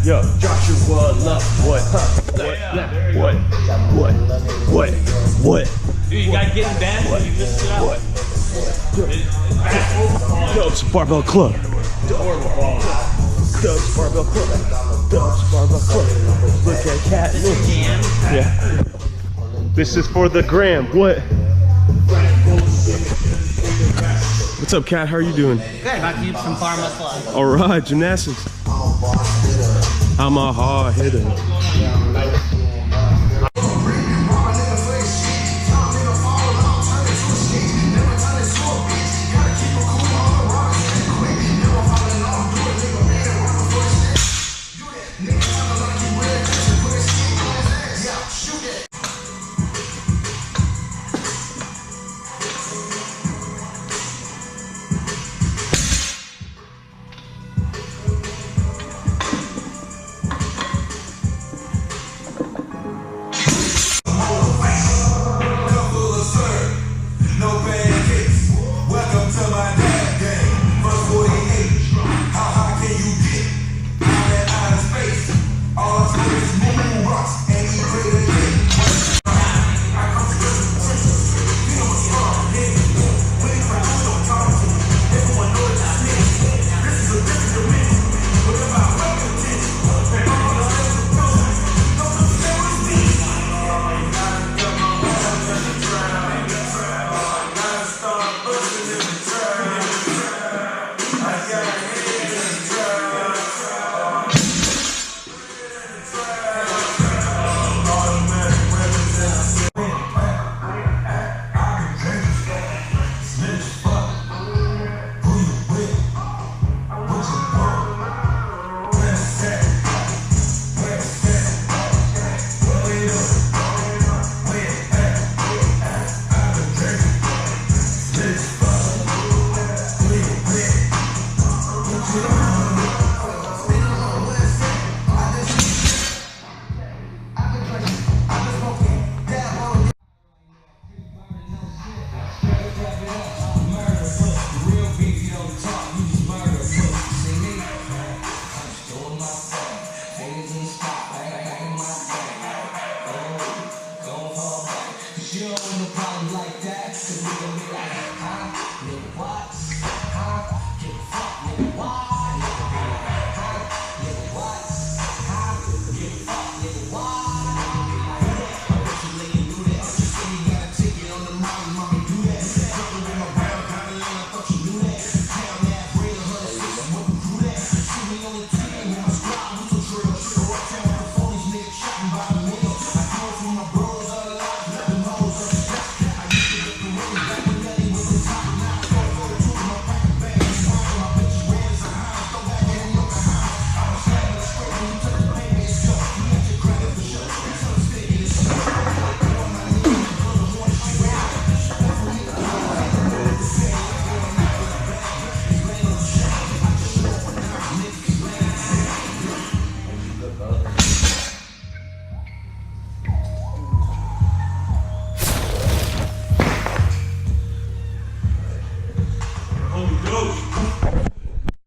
Yo. Joshua Love. What? What? Dude, you gotta get in bed and you just sit out. Dubs Barbell Club. Dubs Barbell Club. Dubs Barbell Club. Look at Cat. Yeah. This is for the gram. What? What's up, Cat? How are you doing? Good, about to do some bar muscle ups. All right, gymnastics. I'm a hard hitter.